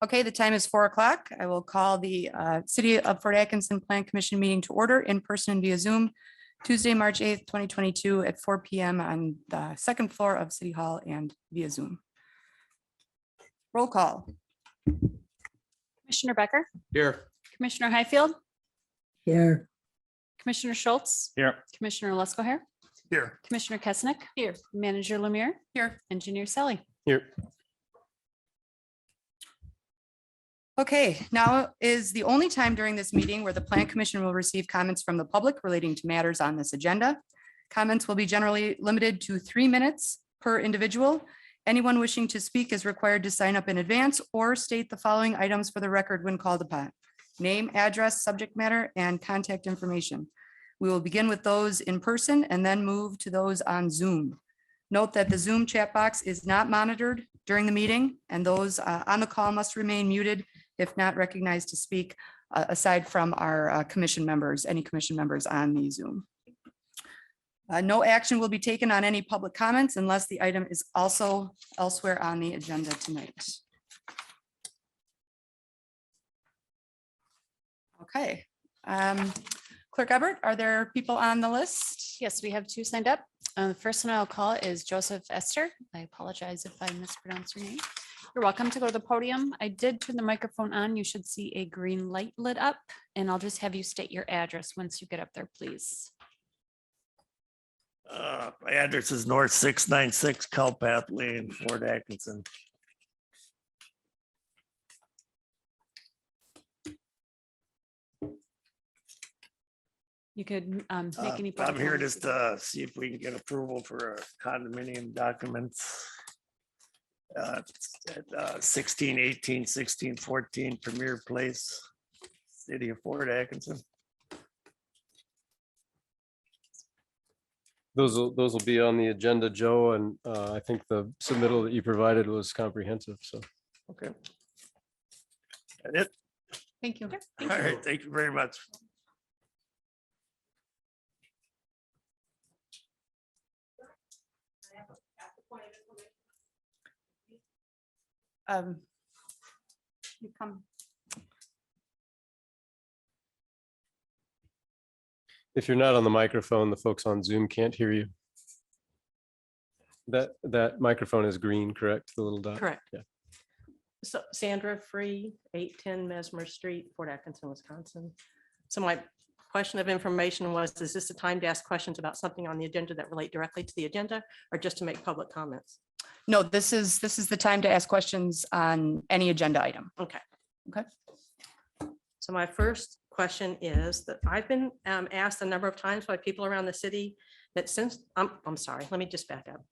Okay, the time is 4 o'clock. I will call the City of Fort Atkinson Plan Commission meeting to order in person and via Zoom, Tuesday, March 8th, 2022 at 4 p.m. on the second floor of City Hall and via Zoom. Roll call. Commissioner Becker, Here. Commissioner Highfield, Here. Commissioner Schultz, Here. Commissioner Lesko, Here. Commissioner Kesnick, here, Manager Lemire, Here. Engineer Selly. Here. Okay, now is the only time during this meeting where the Plan Commission will receive comments from the public relating to matters on this agenda. Comments will be generally limited to 3 minutes per individual. Anyone wishing to speak is required to sign up in advance or state the following items for the record when called upon: name, address, subject matter, and contact information. We will begin with those in person and then move to those on Zoom. Note that the Zoom chat box is not monitored during the meeting, and those on the call must remain muted if not recognized to speak, aside from our commission members, any commission members on the Zoom. No action will be taken on any public comments unless the item is also elsewhere on the agenda tonight. Okay. Clerk Everett, are there people on the list? Yes, we have 2 signed up. The first one I'll call is Joseph Esther. I apologize if I mispronounce your name. You're welcome to go to the podium. I did turn the microphone on. You should see a green light lit up, and I'll just have you state your address once you get up there, please. My address is North 696 Cowpath Lane, Fort Atkinson. You could make any. I'm here public just to see if we can get approval for condominium documents. 1618, 1614 Premier Place, City of Fort Atkinson. Those will be on the agenda, Joe, and I think the submittal that you provided was comprehensive, so. Okay. That it? Thank you. All right, thank you very much. You come. If you're not on the microphone, the folks on Zoom can't hear you. That microphone is green, correct? The little dot? Correct. Yeah. So Sandra Free, 810 Mesmer Street, Fort Atkinson, Wisconsin. So my question of information was, is this a time to ask questions about something on the agenda that relate directly to the agenda or just to make public comments? No, this is the time to ask questions on any agenda item. Okay. Okay. So my first question is that I've been asked a number of times by people around the city that since, I'm sorry, let me just back up.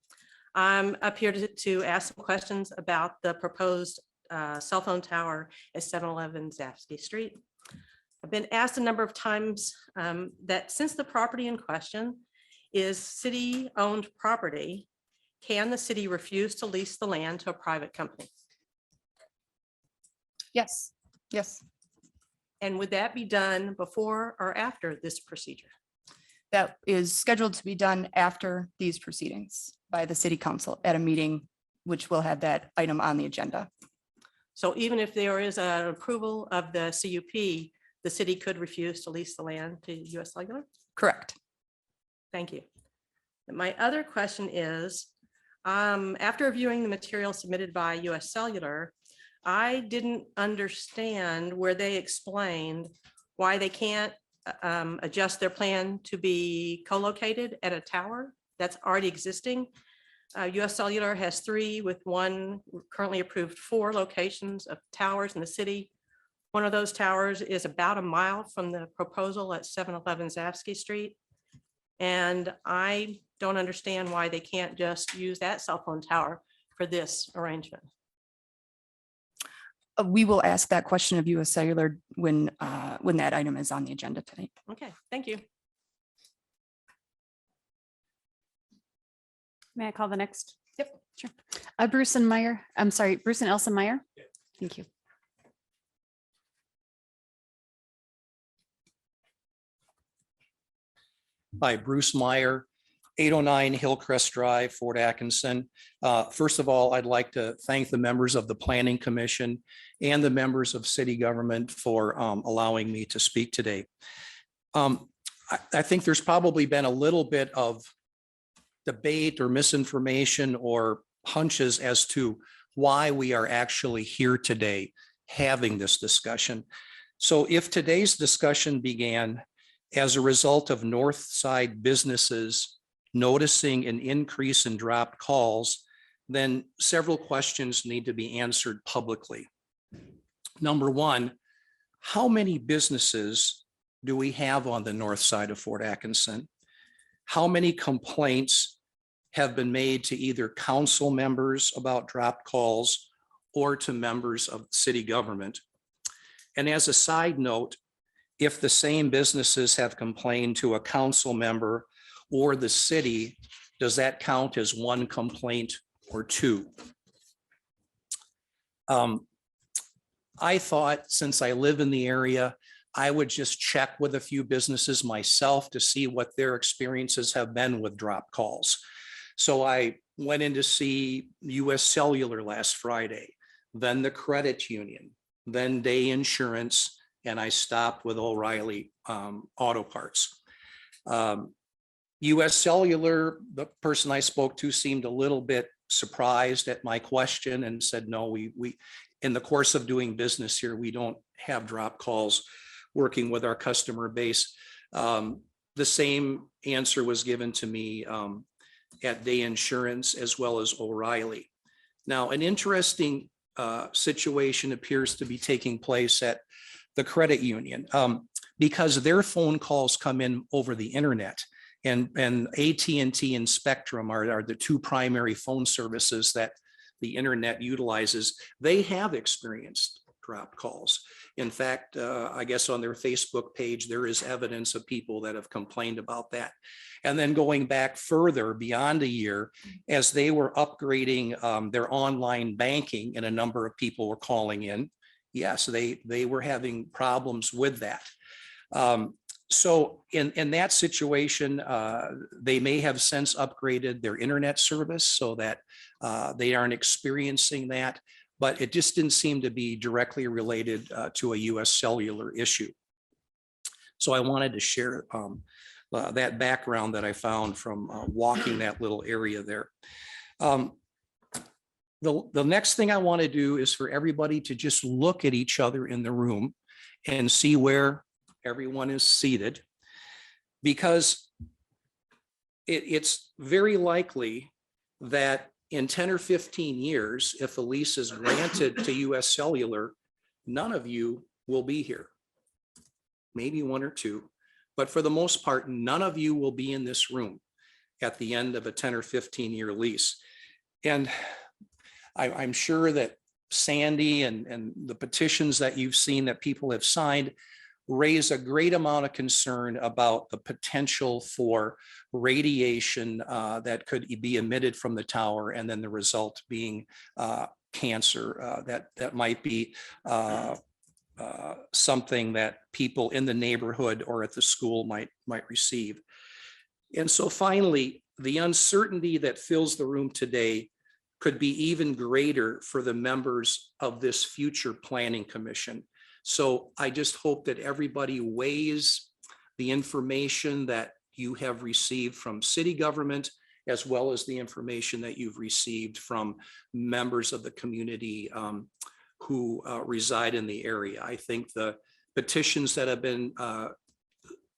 I'm up here to ask some questions about the proposed cell phone tower at 711 Zapsky Street. I've been asked a number of times that since the property in question is city-owned property, can the city refuse to lease the land to a private company? Yes, yes, And would that be done before or after this procedure? that is scheduled to be done after these proceedings by the city council at a meeting, which will have that item on the agenda. So even if there is an approval of the CUP, the city could refuse to lease the land to US Cellular? Correct. Thank you. And my other question is, after reviewing the material submitted by US Cellular, I didn't understand where they explained why they can't adjust their plan to be co-located at a tower that's already existing. US Cellular has 3 with 1 currently approved 4 locations of towers in the city. One of those towers is about a mile from the proposal at 711 Zapsky Street. And I don't understand why they can't just use that cell phone tower for this arrangement. We will ask that question of US Cellular when that item is on the agenda tonight. Okay, thank you. May I call the next? Yep, sure. Bruce and Meyer, I'm sorry, Bruce and Elsa Meyer. Thank you. Hi, Bruce Meyer, 809 Hillcrest Drive, Fort Atkinson. First of all, I'd like to thank the members of the Planning Commission and the members of city government for allowing me to speak today. I think there's probably been a little bit of debate or misinformation or hunches as to why we are actually here today having this discussion. So if today's discussion began as a result of North Side businesses noticing an increase in dropped calls, then several questions need to be answered publicly. Number one, how many businesses do we have on the north side of Fort Atkinson? How many complaints have been made to either council members about dropped calls or to members of city government? And as a side note, if the same businesses have complained to a council member or the city, does that count as one complaint or two? I thought, since I live in the area, I would just check with a few businesses myself to see what their experiences have been with drop calls. So I went in to see US Cellular last Friday, then the credit union, then Day Insurance, and I stopped with O'Reilly Auto Parts. US Cellular, the person I spoke to seemed a little bit surprised at my question and said, no, we in the course of doing business here, we don't have drop calls working with our customer base. The same answer was given to me at Day Insurance as well as O'Reilly. Now, an interesting situation appears to be taking place at the credit union because their phone calls come in over the internet, and AT&T and Spectrum are the two primary phone services that the internet utilizes. They have experienced dropped calls. In fact, I guess on their Facebook page, there is evidence of people that have complained about that. And then going back further beyond a year, as they were upgrading their online banking and a number of people were calling in, yes, they were having problems with that. So in that situation, they may have since upgraded their internet service so that they aren't experiencing that, but it just didn't seem to be directly related to a US Cellular issue. So I wanted to share that background that I found from walking that little area there. The next thing I want to do is for everybody to just look at each other in the room and see where everyone is seated, because it's very likely that in 10 or 15 years, if a lease is granted to US Cellular, none of you will be here. Maybe one or two, but for the most part, none of you will be in this room at the end of a 10 or 15-year lease. And I'm sure that Sandy and the petitions that you've seen that people have signed raise a great amount of concern about the potential for radiation that could be emitted from the tower, and then the result being cancer that might be something that people in the neighborhood or at the school might receive. And so finally, the uncertainty that fills the room today could be even greater for the members of this future planning commission. So I just hope that everybody weighs the information that you have received from city government, as well as the information that you've received from members of the community who reside in the area. I think the petitions that have been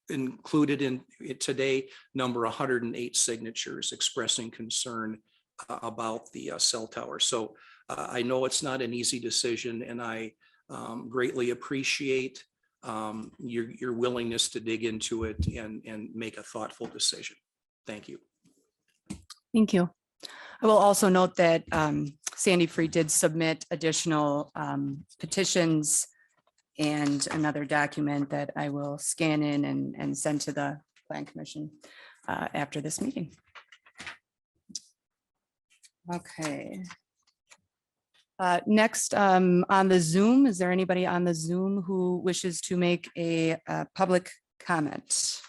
included in it today number 108 signatures expressing concern about the cell tower. So I know it's not an easy decision, and I greatly appreciate your willingness to dig into it and make a thoughtful decision. Thank you. Thank you. I will also note that Sandy Free did submit additional petitions and another document that I will scan in and send to the Plan Commission after this meeting. Okay. Next on the Zoom, is there anybody on the Zoom who wishes to make a public comment?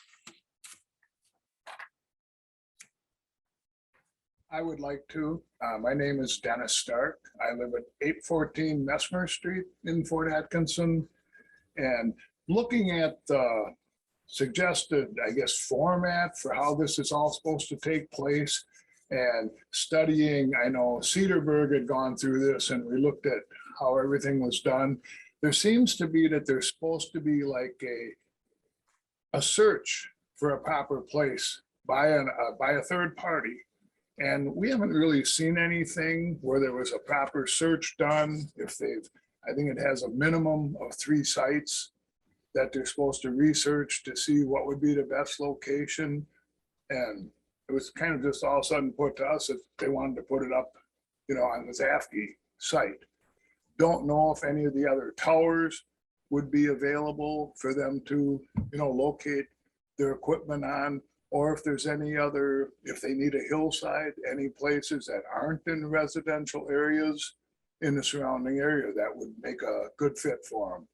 I would like to. My name is Dennis Stark. I live at 814 Messmer Street in Fort Atkinson. And looking at the suggested, I guess, format for how this is all supposed to take place and studying, I know Cedarburg had gone through this and we looked at how everything was done. There seems to be that there's supposed to be like a search for a proper place by a third party. And we haven't really seen anything where there was a proper search done. I think it has a minimum of 3 sites that they're supposed to research to see what would be the best location. And it was kind of just all of a sudden put to us that they wanted to put it up, on the Zafke site. Don't know if any of the other towers would be available for them to, locate their equipment on, or if there's any other, if they need a hillside, any places that aren't in residential areas in the surrounding area that would make a good fit for them.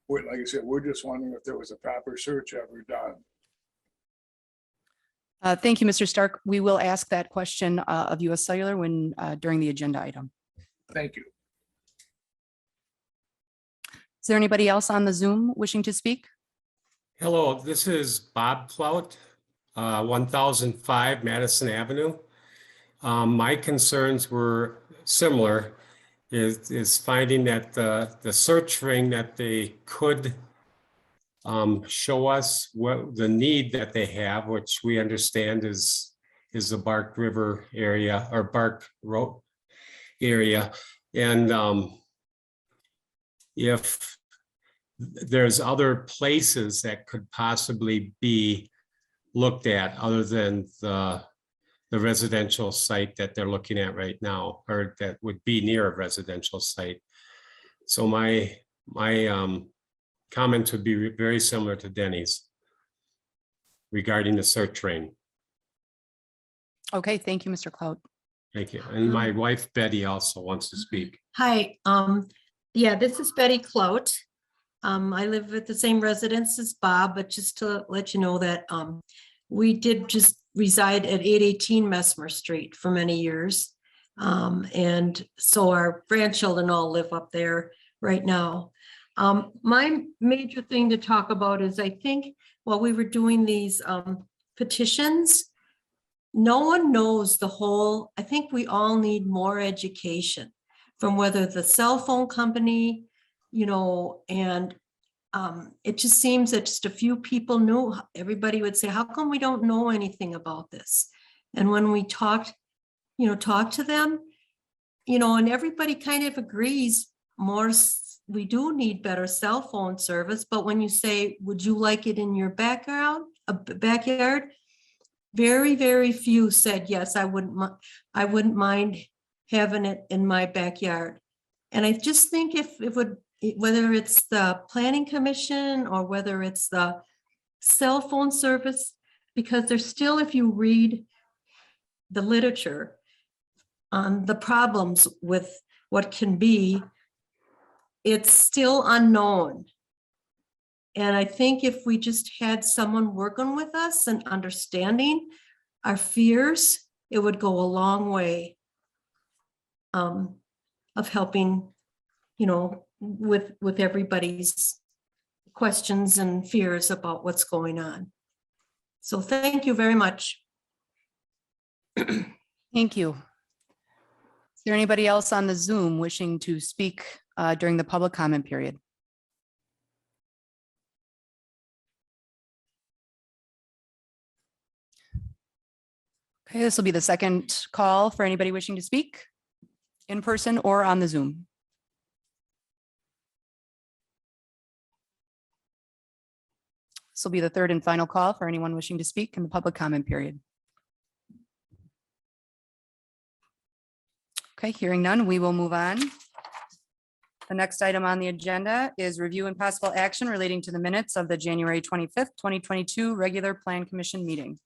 Like I said, we're just wondering if there was a proper search ever done. Thank you, Mr. Stark. We will ask that question of US Cellular when during the agenda item. Thank you. Is there anybody else on the Zoom wishing to speak? Hello, this is Bob Clout, 1005 Madison Avenue. My concerns were similar, is finding that the search ring that they could show us what the need that they have, which we understand is the Bark River area or Bark Road area. And if there's other places that could possibly be looked at other than the residential site that they're looking at right now, or that would be near a residential site. So my comment would be very similar to Denny's regarding the search ring. Okay, thank you, Mr. Cloud. Thank you. And my wife Betty also wants to speak. Hi, yeah, this is Betty Clout. I live at the same residence as Bob, but just to let you know that we did just reside at 818 Messmer Street for many years. And so our grandchildren all live up there right now. My major thing to talk about is I think while we were doing these petitions, no one knows the whole, I think we all need more education from whether the cell phone company, and it just seems that just a few people knew. Everybody would say, how come we don't know anything about this? And when we talk to them, and everybody kind of agrees we do need better cell phone service. But when you say, would you like it in your backyard? Very, very few said, yes, I wouldn't mind having it in my backyard. And I just think if it would, whether it's the planning commission or whether it's the cell phone service, because there's still, if you read the literature on the problems with what can be, it's still unknown. And I think if we just had someone working with us and understanding our fears, it would go a long way of helping, with everybody's questions and fears about what's going on. So thank you very much. Thank you. Is there anybody else on the Zoom wishing to speak during the public comment period? Okay, this will be the second call for anybody wishing to speak in person or on the Zoom. This will be the third and final call for anyone wishing to speak in the public comment period. Okay, hearing none, we will move on. The next item on the agenda is review and possible action relating to the minutes of the January 25th, 2022 regular Plan Commission meeting.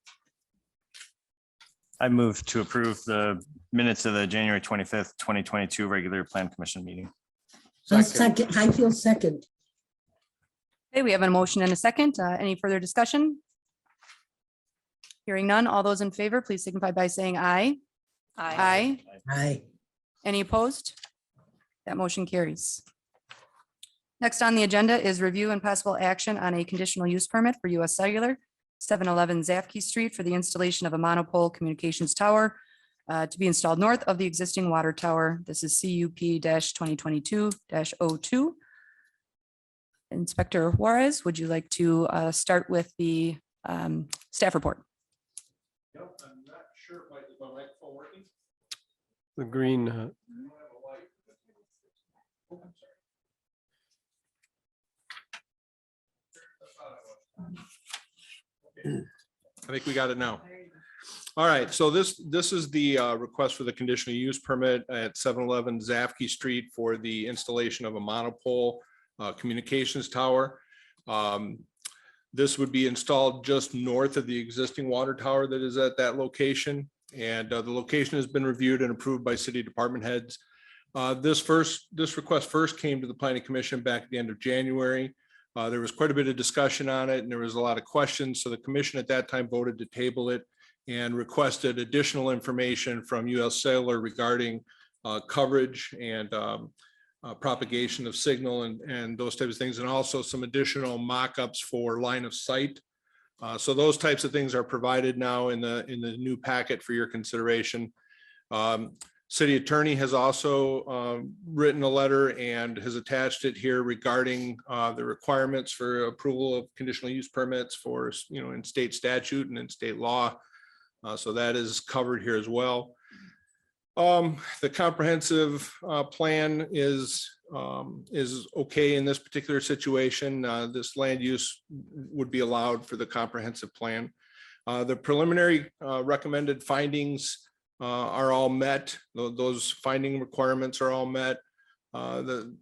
I move to approve the minutes of the January 25th, 2022 regular Plan Commission meeting. Second, I feel second. Okay, we have a motion and a second. Any further discussion? Hearing none, all those in favor, please signify by saying aye. Aye. Aye. Any opposed? That motion carries. Next on the agenda is review and possible action on a conditional use permit for US Cellular, 711 Zafke Street for the installation of a monopole communications tower to be installed north of the existing water tower. This is CUP 2022-02. Inspector Juarez, would you like to start with the staff report? I'm not sure if my microphone working. The green. I think we got it now. All right, so this is the request for the conditional use permit at 711 Zafke Street for the installation of a monopole communications tower. This would be installed just north of the existing water tower that is at that location. And the location has been reviewed and approved by city department heads. This request first came to the planning commission back at the end of January. There was quite a bit of discussion on it and there was a lot of questions. So the commission at that time voted to table it and requested additional information from US Cellular regarding coverage and propagation of signal and those types of things, and also some additional mock-ups for line of sight. So those types of things are provided now in the new packet for your consideration. City attorney has also written a letter and has attached it here regarding the requirements for approval of conditional use permits for, in state statute and in state law. So that is covered here as well. The comprehensive plan is okay in this particular situation. This land use would be allowed for the comprehensive plan. The preliminary recommended findings are all met. Those finding requirements are all met. The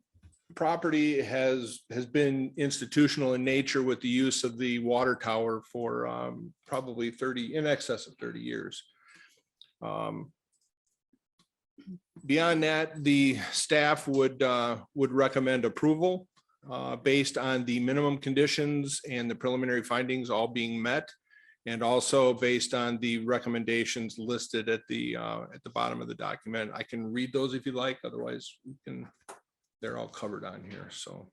property has been institutional in nature with the use of the water tower for probably in excess of 30 years. Beyond that, the staff would recommend approval based on the minimum conditions and the preliminary findings all being met, and also based on the recommendations listed at the bottom of the document. I can read those if you like, otherwise they're all covered on here. So.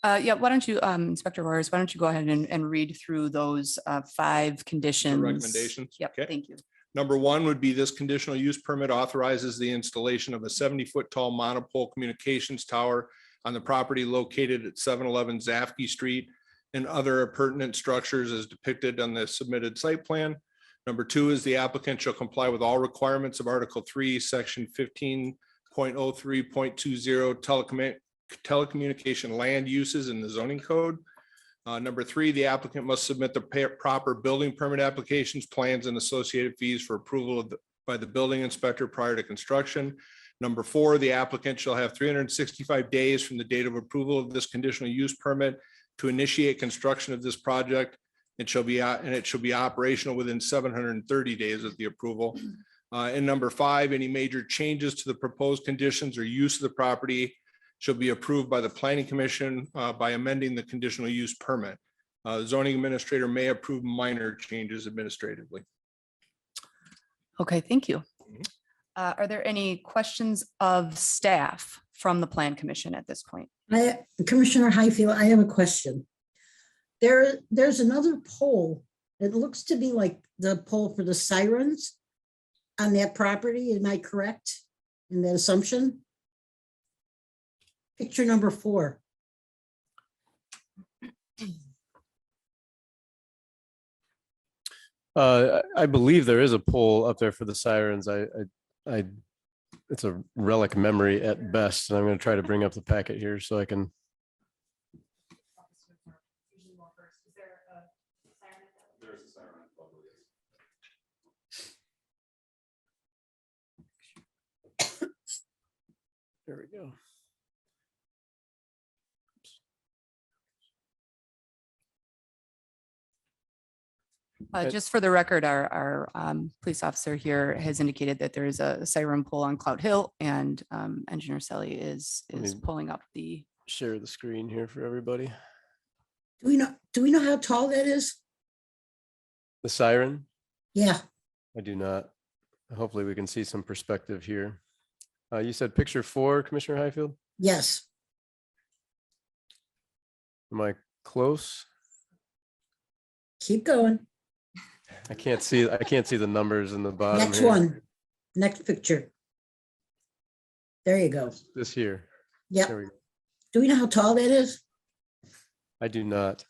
Yeah, why don't you, Inspector Juarez, why don't you go ahead and read through those 5 conditions? The recommendations. Yep, Okay. thank you. Number 1 would be this conditional use permit authorizes the installation of a 70-foot tall monopole communications tower on the property located at 711 Zafke Street and other pertinent structures as depicted on the submitted site plan. Number 2 is the applicant shall comply with all requirements of Article 3, Section 15.03.20 telecommunication land uses in the zoning code. Number 3, the applicant must submit the proper building permit applications, plans, and associated fees for approval by the building inspector prior to construction. Number 4, the applicant shall have 365 days from the date of approval of this conditional use permit to initiate construction of this project. It shall be operational within 730 days of the approval. And number 5, any major changes to the proposed conditions or use of the property shall be approved by the planning commission by amending the conditional use permit. Zoning administrator may approve minor changes administratively. Okay, thank you. Are there any questions of staff from the Plan Commission at this point? Commissioner Highfield, I have a question. There's another pole. It looks to be like the pole for the sirens on that property. Am I correct in that assumption? Picture number 4. I believe there is a pole up there for the sirens. It's a relic memory at best, and I'm going to try to bring up the packet here so I can. There we go. Just for the record, our police officer here has indicated that there is a siren pole on Cloud Hill, and Engineer Sally is pulling up the. Share the screen here for everybody. Do we know how tall that is? The siren? Yeah. I do not. Hopefully we can see some perspective here. You said picture 4, Commissioner Highfield? Yes, Am I close? keep going. I can't see the numbers in the bottom Next here. one, next picture. There you go. This here. Yep. There we go. Do we know how tall that is? I do not.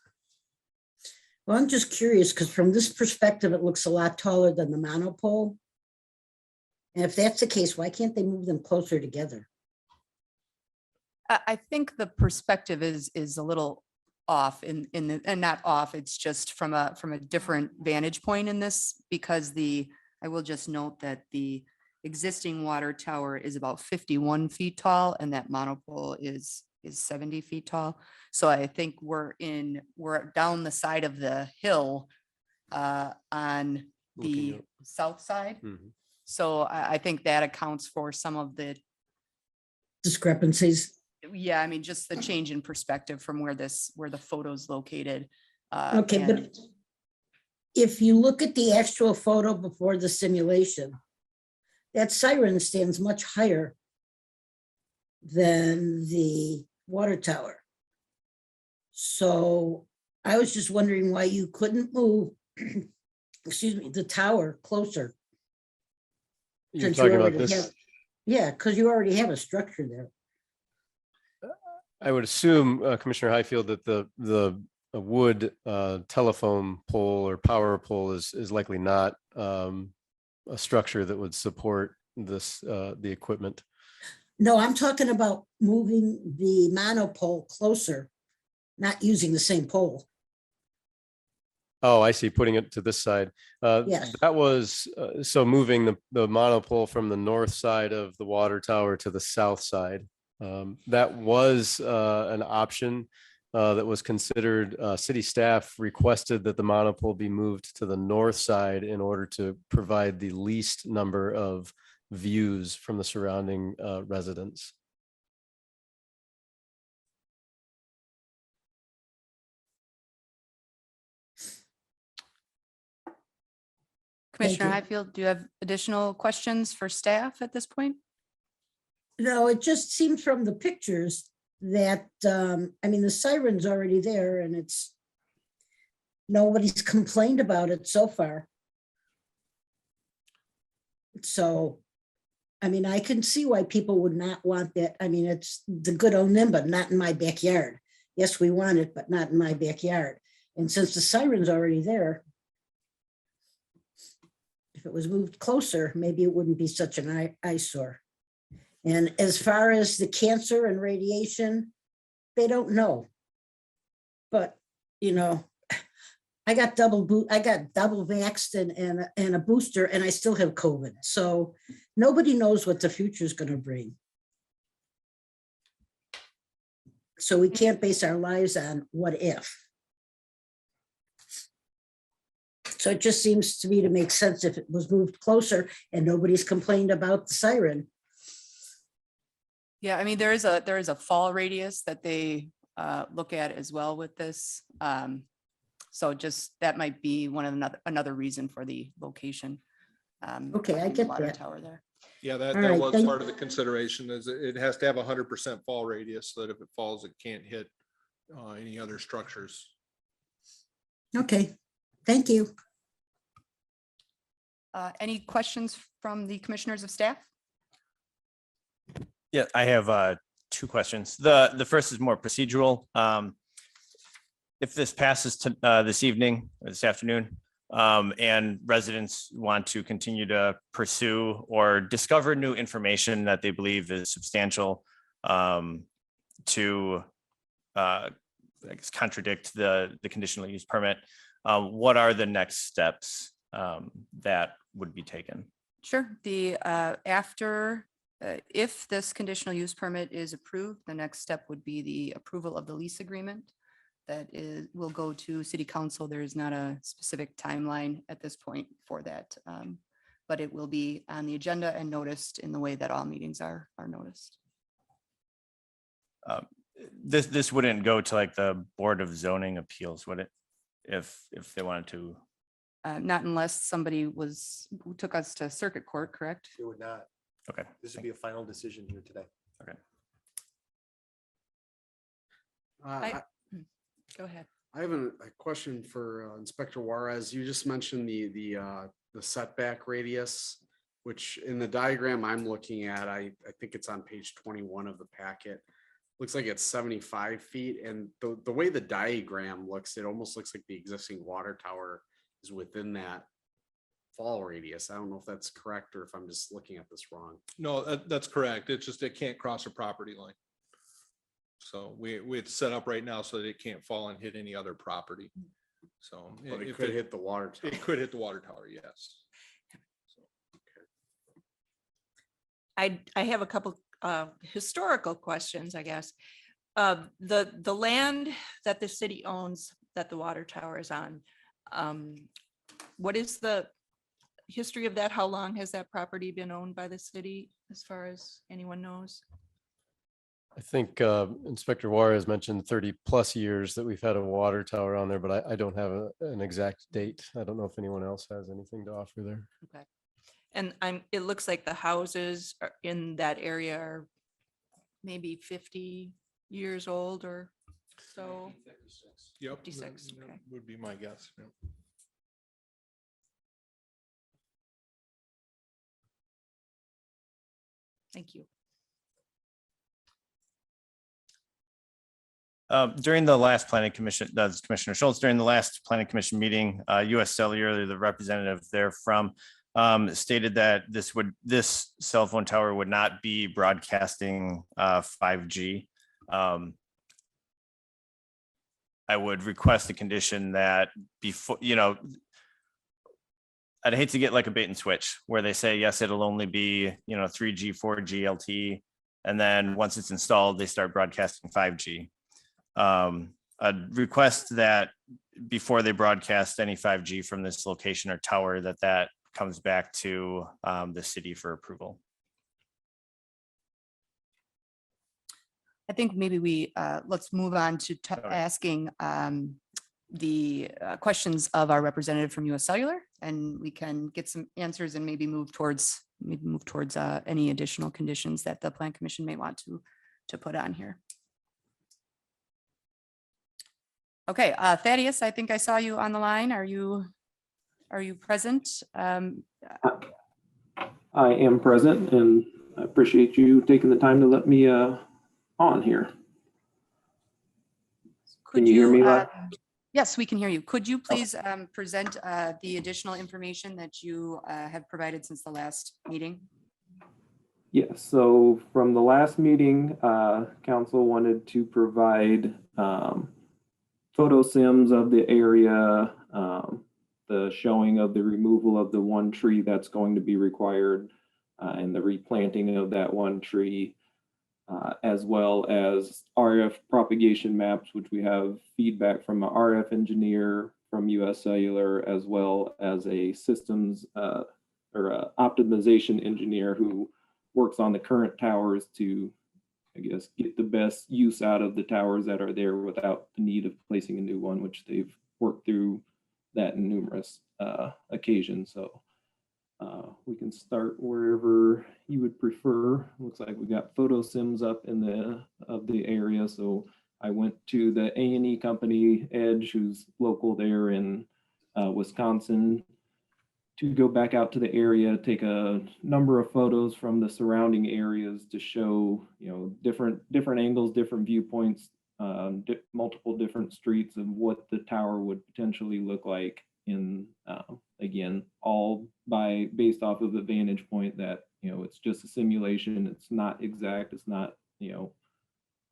Well, I'm just curious because from this perspective, it looks a lot taller than the monopole. And if that's the case, why can't they move them closer together? I think the perspective is a little off and not off, it's just from a different vantage point in this, because I will just note that the existing water tower is about 51 feet tall and that monopole is 70 feet tall. So I think we're down the side of the hill on Looking the up. south side. Mhm. So I think that accounts for some of the, Discrepancies. yeah, I mean, just the change in perspective from where the photo's located. Okay, and- but if you look at the actual photo before the simulation, that siren stands much higher than the water tower. So I was just wondering why you couldn't move, excuse me, the tower closer. You're since you talking about already this. have- Yeah, because you already have a structure there. I would assume, Commissioner Highfield, that the wood telephone pole or power pole is likely not a structure that would support the equipment. No, I'm talking about moving the monopole closer, not using the same pole. Oh, I see. Putting it to this side. Yes. That was, so moving the monopole from the north side of the water tower to the south side. That was an option that was considered. City staff requested that the monopole be moved to the north side in order to provide the least number of views from the surrounding residents. Commissioner you. Highfield, do you have additional questions for staff at this point? No, it just seems from the pictures that, I mean, the siren's already there and nobody's complained about it so far. So, I mean, I can see why people would not want that. I mean, it's the good old NIMBA, not in my backyard. Yes, we want it, but not in my backyard. And since the siren's already there, if it was moved closer, maybe it wouldn't be such an eyesore. And as far as the cancer and radiation, they don't know. But, you know, I got double vaxxed and a booster, and I still have COVID. So nobody knows what the future is going to bring. So we can't base our lives on what if. So it just seems to me to make sense if it was moved closer and nobody's complained about the siren. Yeah, I mean, there is a fall radius that they look at as well with this. So just that might be one of another reason for the location. Okay, I of the get water that. tower there. Yeah, that All right, was thank- part of the consideration is it has to have 100% fall radius so that if it falls, it can't hit any other structures. Okay, thank you. Any questions from the commissioners of staff? Yeah, I have 2 questions. The first is more procedural. If this passes to this evening or this afternoon, and residents want to continue to pursue or discover new information that they believe is substantial to I guess contradict the conditional use permit, what are the next steps that would be taken? Sure. If this conditional use permit is approved, the next step would be the approval of the lease agreement. Will go to city council. There is not a specific timeline at this point for that. But it will be on the agenda and noticed in the way that all meetings are noticed. This wouldn't go to like the Board of Zoning Appeals, would it? If they wanted to Not unless somebody who took us to circuit court, correct? It would not. Okay. This would be a final decision here today. Go ahead. I have a question for Inspector Juarez. You just mentioned the setback radius, which in the diagram I'm looking at, I think it's on page 21 of the packet. Looks like it's 75 feet, and the way the diagram looks, it almost looks like the existing water tower is within that fall radius. I don't know if that's correct or if I'm just looking at this wrong. No, that's correct. It's just it can't cross a property line. So it's set up right now so that it can't fall and hit any other property. So But it if could hit the water tower. it could hit the water tower, yes. I have a couple historical questions, I guess. The land that the city owns that the water tower is on, what is the history of that? How long has that property been owned by the city, as far as anyone knows? I think Inspector Juarez mentioned 30+ years that we've had a water tower on there, but I don't have an exact date. I don't know if anyone else has anything to offer there. Okay. And it looks like the houses in that area are maybe 50 years old or so. Yep. 56, that okay. Would be my guess. Yeah. Thank you. During the last planning commission, that's Commissioner Schultz, during the last planning commission meeting, US Cellular, the representative there from, stated that this cell phone tower would not be broadcasting 5G. I would request a condition that before, I'd hate to get like a bait and switch where they say, yes, it'll only be, 3G, 4G, LTE. And then once it's installed, they start broadcasting 5G. I'd request that before they broadcast any 5G from this location or tower, that comes back to the city for approval. I think maybe let's move on to asking the questions of our representative from US Cellular, and we can get some answers and maybe move towards any additional conditions that the Plan Commission may want to put on here. Okay, Thaddeus, I think I saw you on the line. Are you present? I am present, and I appreciate you taking the time to let me on here. Can you hear me? Yes, we can hear you. Could you please present the additional information that you have provided since the last meeting? Yes, so from the last meeting, council wanted to provide photo sims of the area, the showing of the removal of the one tree that's going to be required, and the replanting of that one tree, as well as RF propagation maps, which we have feedback from an RF engineer from US Cellular, as well as a systems or a optimization engineer who works on the current towers to, I guess, get the best use out of the towers that are there without the need of placing a new one, which they've worked through that in numerous occasions. So we can start wherever you would prefer. Looks like we got photo sims up in the area. So I went to the A&E company, Edge, who's local there in Wisconsin, to go back out to the area, take a number of photos from the surrounding areas to show, different angles, different viewpoints, multiple different streets of what the tower would potentially look like in, again, all based off of the vantage point that, it's just a simulation. It's not exact. It's not,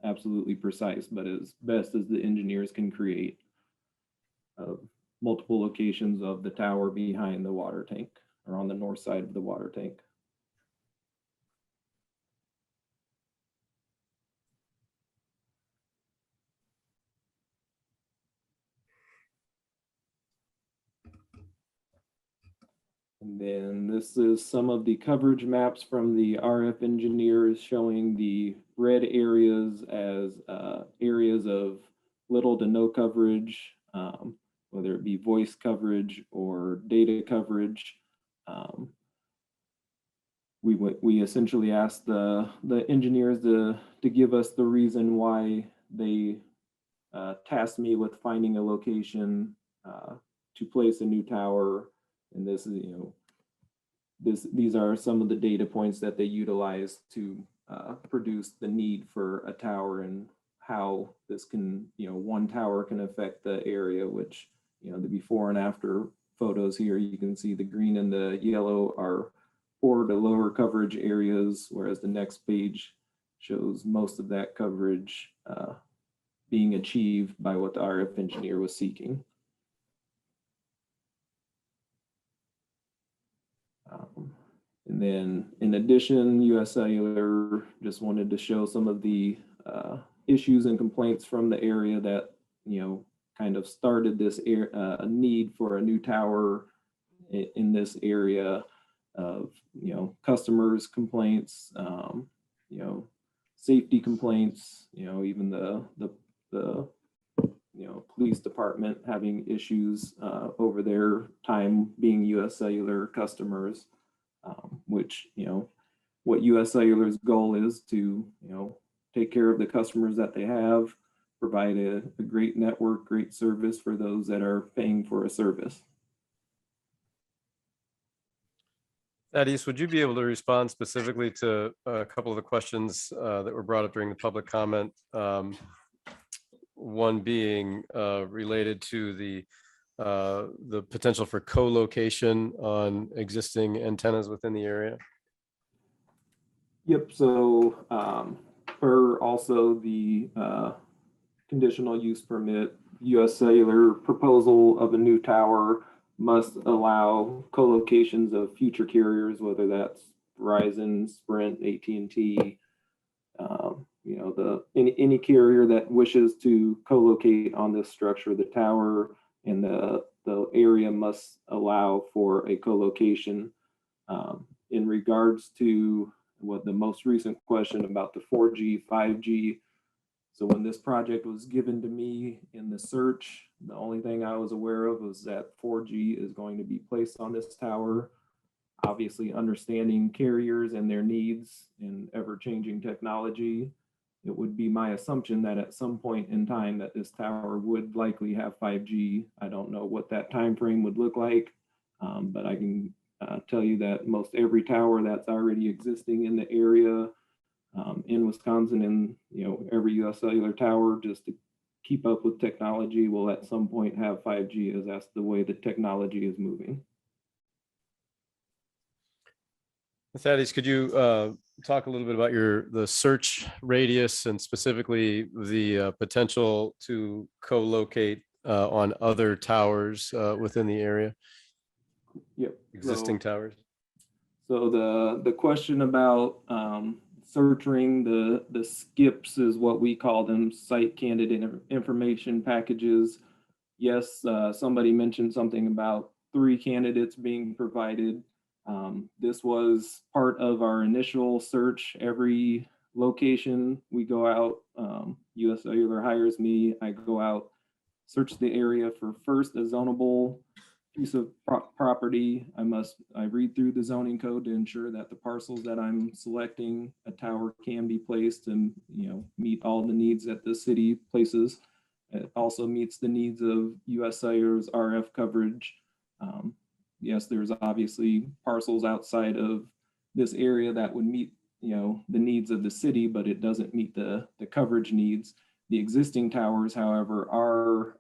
absolutely precise, but as best as the engineers can create. Multiple locations of the tower behind the water tank or on the north side of the water tank. And then this is some of the coverage maps from the RF engineers showing the red areas as areas of little to no coverage. whether it be voice coverage or data coverage. We essentially asked the engineers to give us the reason why they tasked me with finding a location to place a new tower. And this is, these are some of the data points that they utilize to produce the need for a tower and how this can, one tower can affect the area, which, the before and after photos here, you can see the green and the yellow are poor to lower coverage areas, whereas the next page shows most of that coverage being achieved by what the RF engineer was seeking. And then in addition, US Cellular just wanted to show some of the issues and complaints from the area that, kind of started this need for a new tower in this area of, customers complaints, safety complaints, even the police department having issues over their time being US Cellular customers, which, what US Cellular's goal is to, take care of the customers that they have, provide a great network, great service for those that are paying for a service. Thaddeus, would you be able to respond specifically to a couple of the questions that were brought up during the public comment? One being related to the potential for co-location on existing antennas within the area. Yep. So per also the conditional use permit, US Cellular proposal of a new tower must allow co-locations of future carriers, whether that's Verizon, Sprint, AT&T, any carrier that wishes to co-locate on this structure, the tower and the area must allow for a co-location. In regards to what the most recent question about the 4G, 5G. So when this project was given to me in the search, the only thing I was aware of was that 4G is going to be placed on this tower. Obviously, understanding carriers and their needs and ever-changing technology, it would be my assumption that at some point in time that this tower would likely have 5G. I don't know what that time frame would look like, but I can tell you that most every tower that's already existing in the area in Wisconsin, and every US Cellular tower, just to keep up with technology, will at some point have 5G, as that's the way the technology is moving. Thaddeus, could you talk a little bit about the search radius and specifically the potential to co-locate on other towers within the area? Yep. Existing towers. So the question about searching the skips is what we call them, site candidate information packages. Yes, somebody mentioned something about 3 candidates being provided. This was part of our initial search. Every location we go out, US Cellular hires me, I go out, search the area for first a zonable piece of property. I read through the zoning code to ensure that the parcels that I'm selecting a tower can be placed and meet all the needs that the city places. It also meets the needs of US Cellular's RF coverage. Yes, there's obviously parcels outside of this area that would meet the needs of the city, but it doesn't meet the coverage needs. The existing towers, however, are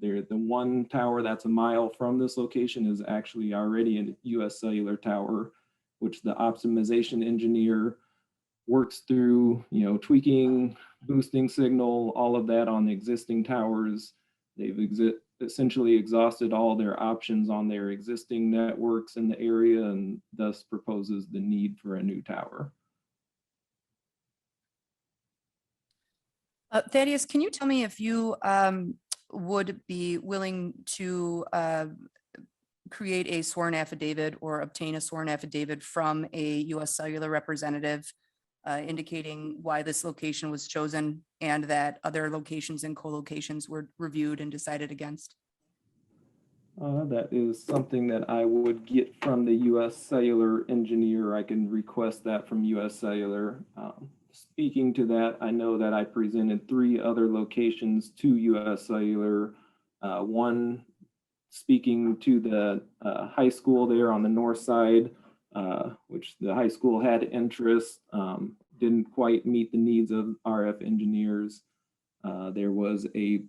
the one tower that's a mile from this location is actually already a US Cellular tower, which the optimization engineer works through, tweaking, boosting signal, all of that on the existing towers. They've essentially exhausted all their options on their existing networks in the area and thus proposes the need for a new tower. Thaddeus, can you tell me if you would be willing to create a sworn affidavit or obtain a sworn affidavit from a US Cellular representative indicating why this location was chosen and that other locations and co-locations were reviewed and decided against? That is something that I would get from the US Cellular engineer. I can request that from US Cellular. Speaking to that, I know that I presented 3 other locations to US Cellular. One speaking to the high school there on the north side, which the high school had interest, didn't quite meet the needs of RF engineers. There was a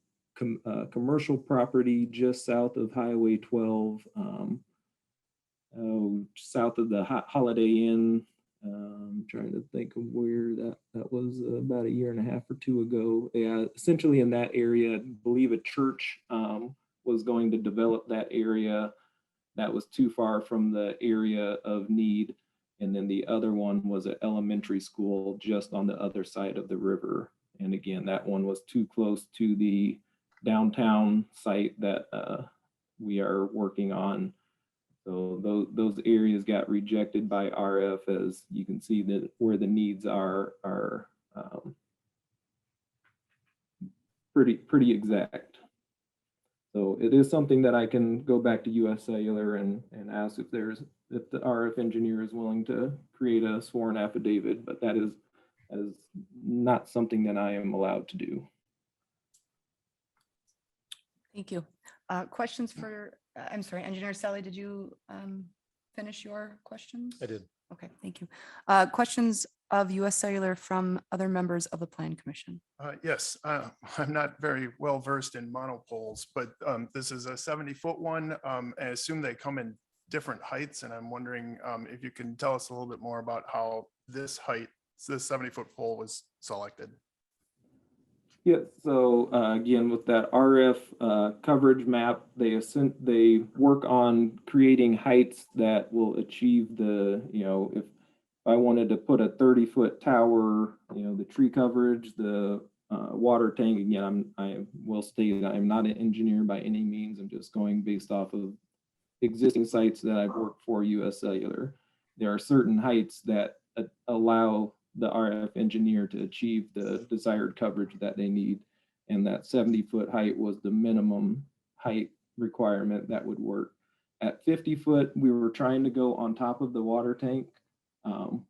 commercial property just south of Highway 12, south of the Holiday Inn. I'm trying to think of where that was about a year and a half or 2 ago. Yeah, essentially in that area, I believe a church was going to develop that area. That was too far from the area of need. And then the other one was an elementary school just on the other side of the river. And again, that one was too close to the downtown site that we are working on. So those areas got rejected by RF, as you can see that where the needs are pretty exact. So it is something that I can go back to US Cellular and ask if the RF engineer is willing to create a sworn affidavit, but that is not something that I am allowed to do. Thank you. Questions for, I'm sorry, Engineer Sally, did you finish your questions? I did. Okay, thank you. Questions of US Cellular from other members of the Plan Commission? Yes, I'm not very well versed in monopoles, but this is a 70-foot one. I assume they come in different heights, and I'm wondering if you can tell us a little bit more about how this 70-foot pole was selected. Yeah, so again, with that RF coverage map, they work on creating heights that will achieve the, if I wanted to put a 30-foot tower, the tree coverage, the water tank, again, I will state that I'm not an engineer by any means. I'm just going based off of existing sites that I've worked for US Cellular. There are certain heights that allow the RF engineer to achieve the desired coverage that they need. And that 70-foot height was the minimum height requirement that would work. At 50 foot, we were trying to go on top of the water tank,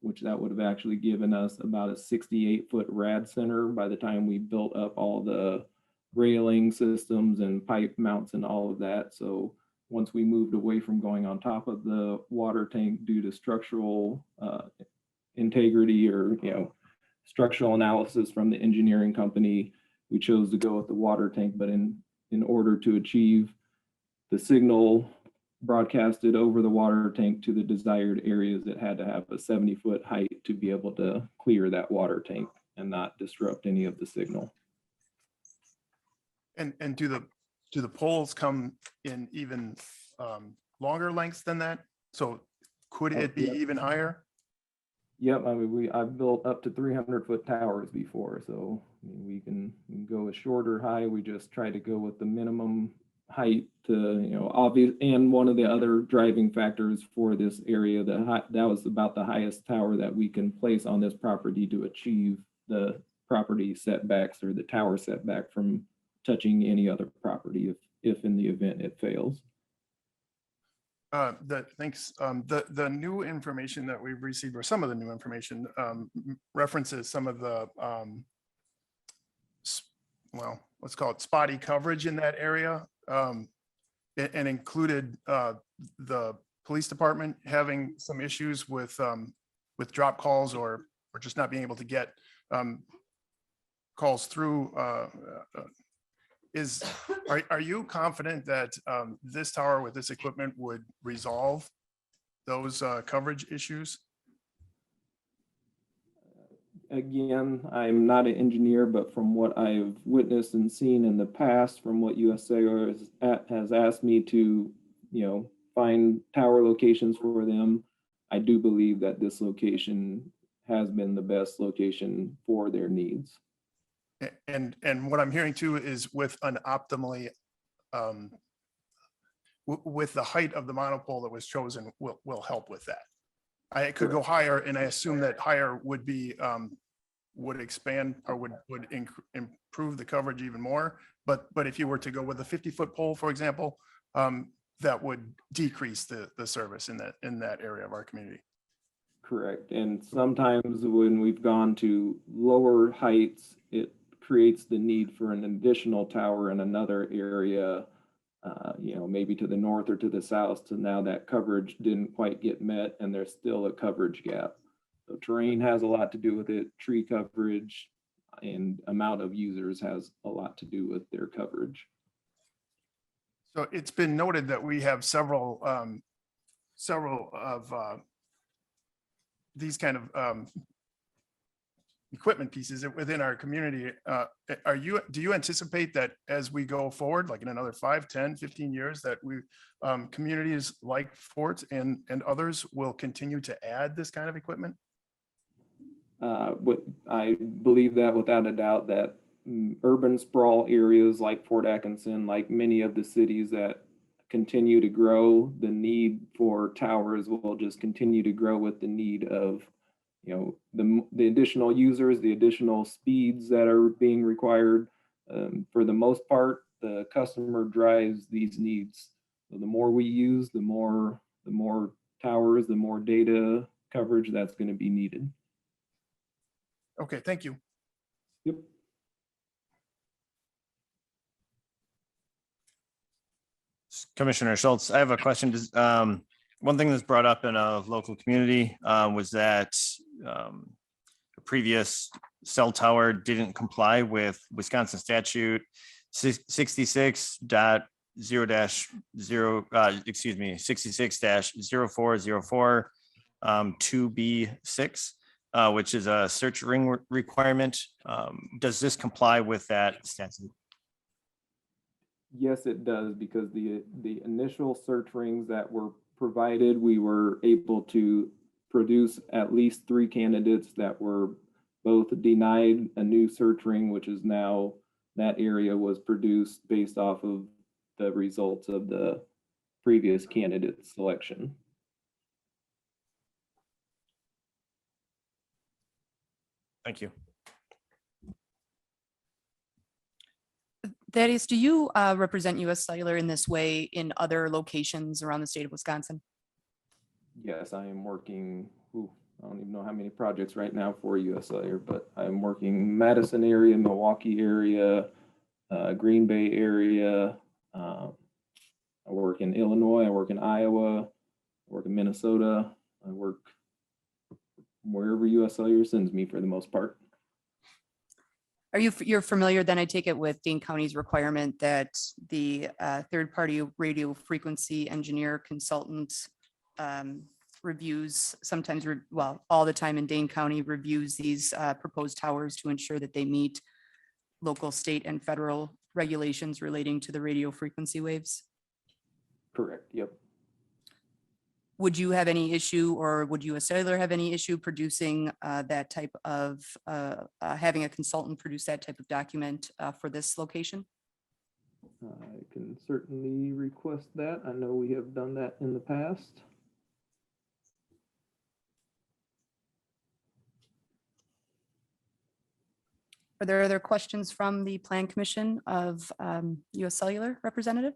which that would have actually given us about a 68-foot rad center by the time we built up all the railing systems and pipe mounts and all of that. So once we moved away from going on top of the water tank due to structural integrity or structural analysis from the engineering company, we chose to go with the water tank. But in order to achieve the signal broadcasted over the water tank to the desired areas, it had to have a 70-foot height to be able to clear that water tank and not disrupt any of the signal. And do the poles come in even longer lengths than that? So could it be even higher? Yep, I mean, I've built up to 300-foot towers before, so we can go a shorter high. We just try to go with the minimum height to, obvious. And one of the other driving factors for this area, that was about the highest tower that we can place on this property to achieve the property setbacks or the tower setback from touching any other property if in the event it fails. Thanks. The new information that we've received, or some of the new information, references some of the, let's call it spotty coverage in that area, and included the police department having some issues with drop calls or just not being able to get calls through. Are you confident that this tower with this equipment would resolve those coverage issues? Again, I'm not an engineer, but from what I've witnessed and seen in the past, from what US Cellular has asked me to, find tower locations for them, I do believe that this location has been the best location for their needs. And what I'm hearing too is with an optimally, with the height of the monopole that was chosen will help with that. I could go higher, and I assume that higher would be, would expand or would improve the coverage even more. But if you were to go with a 50-foot pole, for example, that would decrease the service in that area of our community. Correct. And sometimes when we've gone to lower heights, it creates the need for an additional tower in another area, maybe to the north or to the south. So now that coverage didn't quite get met and there's still a coverage gap. So terrain has a lot to do with it. Tree coverage and amount of users has a lot to do with their coverage. So it's been noted that we have several of these kind of equipment pieces within our community. Do you anticipate that as we go forward, like in another 5, 10, 15 years, that communities like Fort and others will continue to add this kind of equipment? I believe that without a doubt, that urban sprawl areas like Fort Atkinson, like many of the cities that continue to grow, the need for towers will just continue to grow with the need of, the additional users, the additional speeds that are being required. For the most part, the customer drives these needs. So the more we use, the more towers, the more data coverage that's going to be needed. Okay, thank you. Yep. Commissioner Schultz, I have a question. One thing that's brought up in a local community was that the previous cell tower didn't comply with Wisconsin statute 66-0404 2B6, which is a search ring requirement. Does this comply with that statute? Yes, it does, because the initial search rings that were provided, we were able to produce at least 3 candidates that were both denied a new search ring, which is now that area was produced based off of the results of the previous candidate selection. Thank you. Thaddeus, do you represent US Cellular in this way in other locations around the state of Wisconsin? Yes, I am working, I don't even know how many projects right now for US Cellular, but I'm working Madison area, Milwaukee area, Green Bay area. I work in Illinois, I work in Iowa, I work in Minnesota. I work wherever US Cellular sends me for the most part. You're familiar then, I take it, with Dane County's requirement that the third-party radio frequency engineer consultant reviews sometimes, all the time in Dane County, reviews these proposed towers to ensure that they meet local, state, and federal regulations relating to the radio frequency waves? Correct, yep. Would you have any issue, or would US Cellular have any issue producing that type of, having a consultant produce that type of document for this location? I can certainly request that. I know we have done that in the past. Are there other questions from the Plan Commission of US Cellular representative?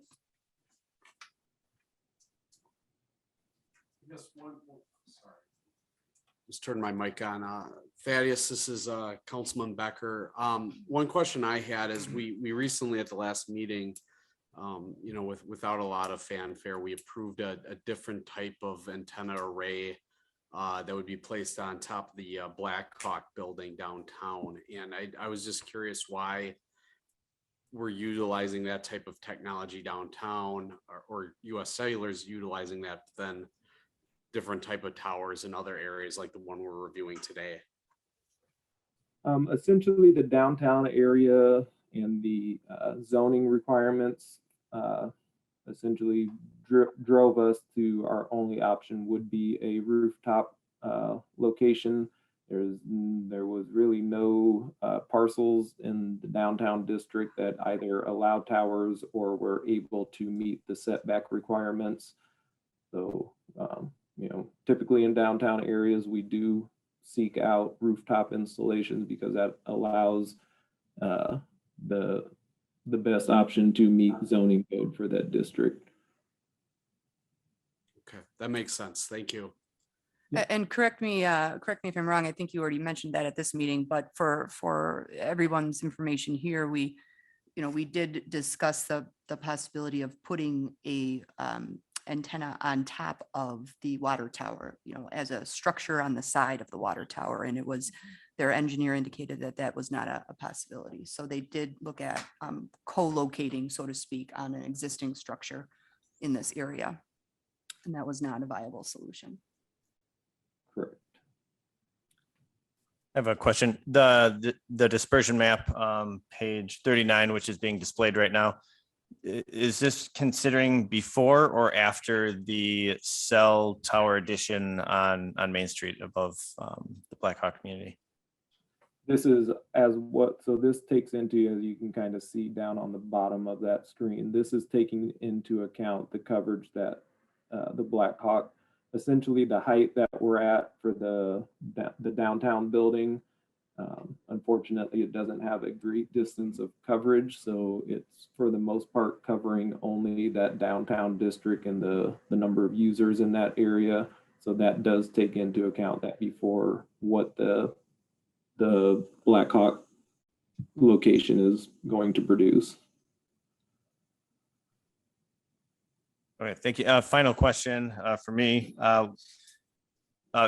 Just turn my mic on. Thaddeus, this is Councilman Becker. One question I had is we recently at the last meeting, without a lot of fanfare, we approved a different type of antenna array that would be placed on top of the Blackhawk building downtown. And I was just curious why we're utilizing that type of technology downtown, or US Cellular's utilizing that then different type of towers in other areas like the one we're reviewing today. Essentially, the downtown area and the zoning requirements essentially drove us to our only option would be a rooftop location. There was really no parcels in the downtown district that either allowed towers or were able to meet the setback requirements. So, typically in downtown areas, we do seek out rooftop installations because that allows the best option to meet zoning code for that district. Okay, that makes sense. Thank you. And correct me if I'm wrong. I think you already mentioned that at this meeting, but for everyone's information here, we did discuss the possibility of putting a antenna on top of the water tower, as a structure on the side of the water tower. And their engineer indicated that that was not a possibility. So they did look at co-locating, so to speak, on an existing structure in this area. And that was not a viable solution. Correct. I have a question. The dispersion map, page 39, which is being displayed right now. Is this considering before or after the cell tower addition on Main Street above the Black Hawk community? This is so this takes into, as you can kind of see down on the bottom of that screen, this is taking into account the coverage that the Black Hawk, essentially the height that we're at for the downtown building. Unfortunately, it doesn't have a great distance of coverage, so it's for the most part covering only that downtown district and the number of users in that area. So that does take into account that before what the Black Hawk location is going to produce. Okay, thank you. Final question for me.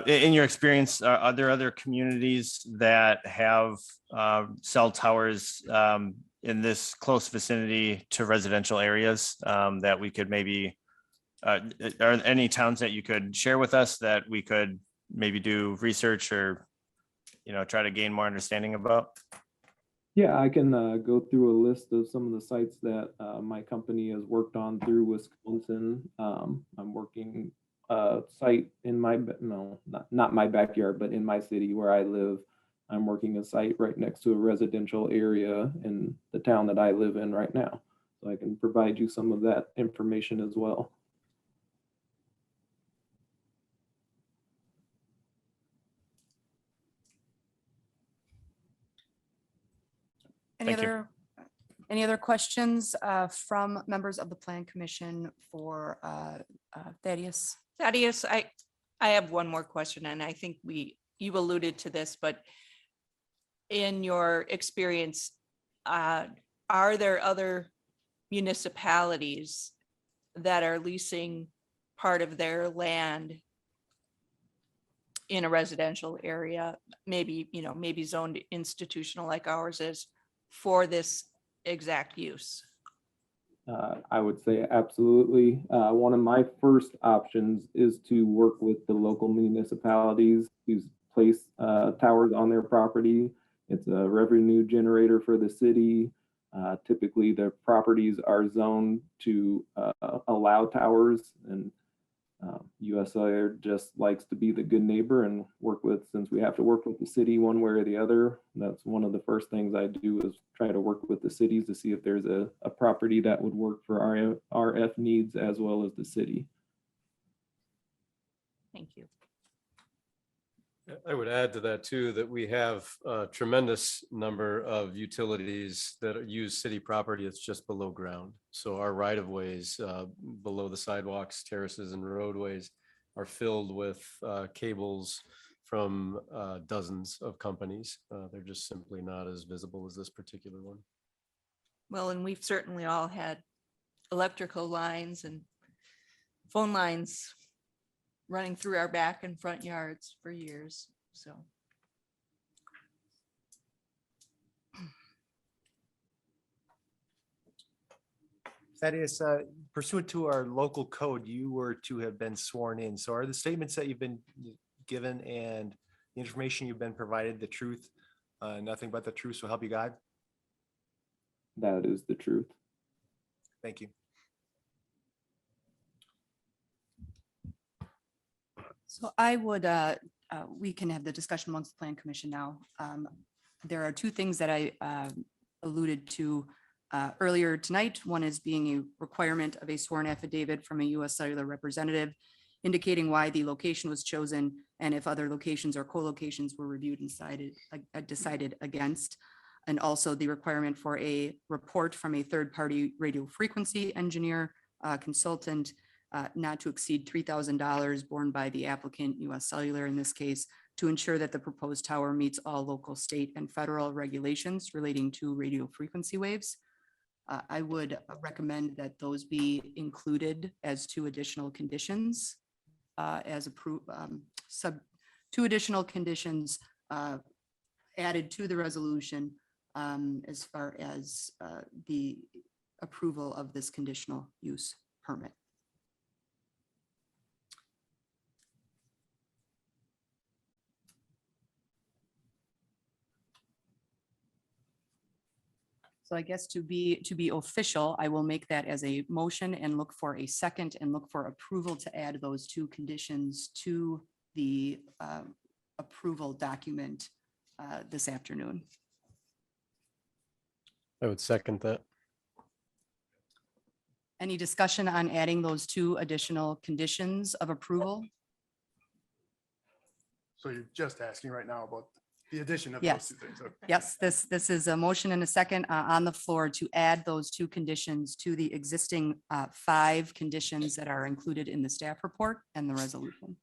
In your experience, are there other communities that have cell towers in this close vicinity to residential areas that we could maybe, are there any towns that you could share with us that we could maybe do research or, try to gain more understanding about? Yeah, I can go through a list of some of the sites that my company has worked on through Wisconsin. I'm working a site in not my backyard, but in my city where I live. I'm working a site right next to a residential area in the town that I live in right now. So I can provide you some of that information as well. Any other questions from members of the Plan Commission for Thaddeus? Thaddeus, I have one more question, and I think you alluded to this, but in your experience, are there other municipalities that are leasing part of their land in a residential area, maybe zoned institutional like ours is, for this exact use? I would say absolutely. One of my first options is to work with the local municipalities to place towers on their property. It's a revenue generator for the city. Typically, the properties are zoned to allow towers, and USI just likes to be the good neighbor and work with, since we have to work with the city one way or the other. That's one of the first things I do, is try to work with the cities to see if there's a property that would work for our RF needs as well as the city. Thank you. I would add to that too, that we have a tremendous number of utilities that use city property that's just below ground. So our right of ways below the sidewalks, terraces, and roadways are filled with cables from dozens of companies. They're just simply not as visible as this particular one. Well, and we've certainly all had electrical lines and phone lines running through our back and front yards for years, so. Thaddeus, pursuant to our local code, you were to have been sworn in. So are the statements that you've been given and the information you've been provided the truth, nothing but the truth, so help you God? That is the truth. Thank you. So I would, we can have the discussion amongst the Plan Commission now. There are two things that I alluded to earlier tonight. One is being a requirement of a sworn affidavit from a US Cellular representative indicating why the location was chosen and if other locations or co-locations were reviewed and decided against. And also the requirement for a report from a third-party radio frequency engineer consultant not to exceed $3,000 borne by the applicant, US Cellular in this case, to ensure that the proposed tower meets all local, state, and federal regulations relating to radio frequency waves. I would recommend that those be included as two additional conditions as approved, two additional conditions added to the resolution as far as the approval of this conditional use permit. So I guess to be official, I will make that as a motion and look for a second and look for approval to add those two conditions to the approval document this afternoon. I would second that. Any discussion on adding those two additional conditions of approval? So you're just asking right now about the addition of those Yes. two things. Okay. Yes, this is a motion and a second on the floor to add those two conditions to the existing 5 conditions that are included in the staff report and the resolution.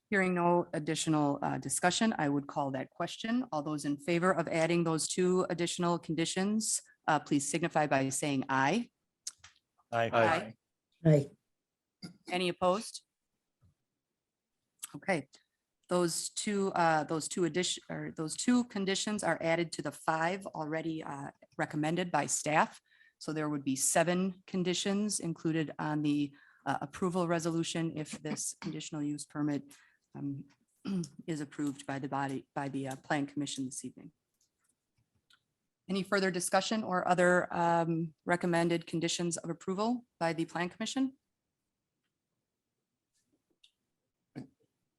Hearing no additional discussion, I would call that question. All those in favor of adding those two additional conditions, please signify by saying aye. Aye. Right. Any opposed? Okay, those two conditions are added to the 5 already recommended by staff. So there would be 7 conditions included on the approval resolution if this conditional use permit is approved by the Plan Commission this evening. Any further discussion or other recommended conditions of approval by the Plan Commission?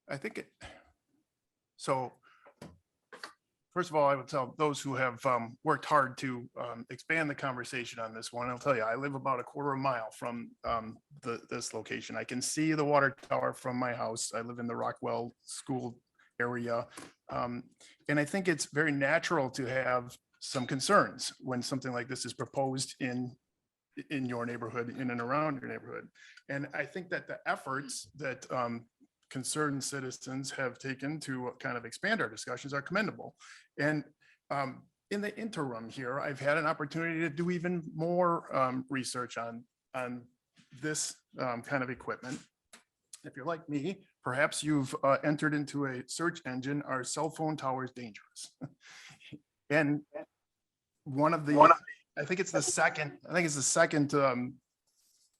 I think it, so first of all, I would tell those who have worked hard to expand the conversation on this one. I'll tell you, I live about a quarter of a mile from this location. I can see the water tower from my house. I live in the Rockwell School area. And I think it's very natural to have some concerns when something like this is proposed in your neighborhood, in and around your neighborhood. And I think that the efforts that concerned citizens have taken to kind of expand our discussions are commendable. And in the interim here, I've had an opportunity to do even more research on this kind of equipment. If you're like me, perhaps you've entered into a search engine, are cell phone towers dangerous? And I think it's the second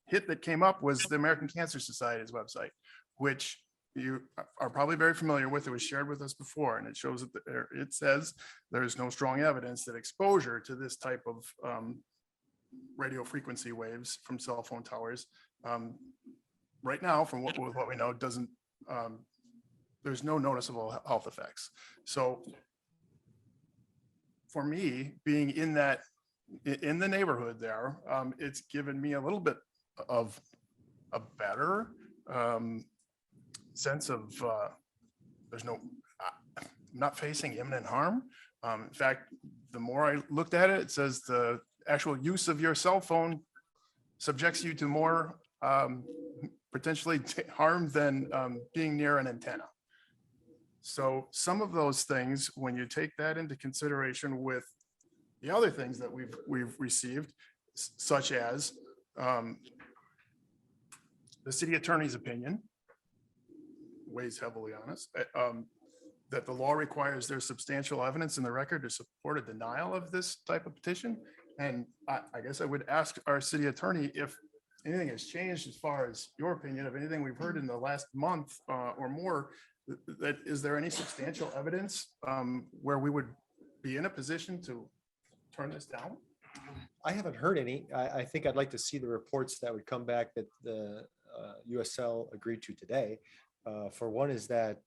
hit that came up was the American Cancer Society's website, which you are probably very familiar with. It was shared with us before, and it shows that it says there is no strong evidence that exposure to this type of radio frequency waves from cell phone towers right now, from what we know, doesn't, there's no noticeable health effects. So for me, being in the neighborhood there, it's given me a little bit of a better sense of I'm not facing imminent harm. In fact, the more I looked at it, it says the actual use of your cell phone subjects you to more potentially harm than being near an antenna. So some of those things, when you take that into consideration with the other things that we've received, such as the city attorney's opinion, weighs heavily on us, that the law requires there's substantial evidence in the record to support a denial of this type of petition. And I guess I would ask our city attorney if anything has changed as far as your opinion of anything we've heard in the last month or more. That is there any substantial evidence where we would be in a position to turn this down? I haven't heard any. I think I'd like to see the reports that would come back that the USL agreed to today. For one is that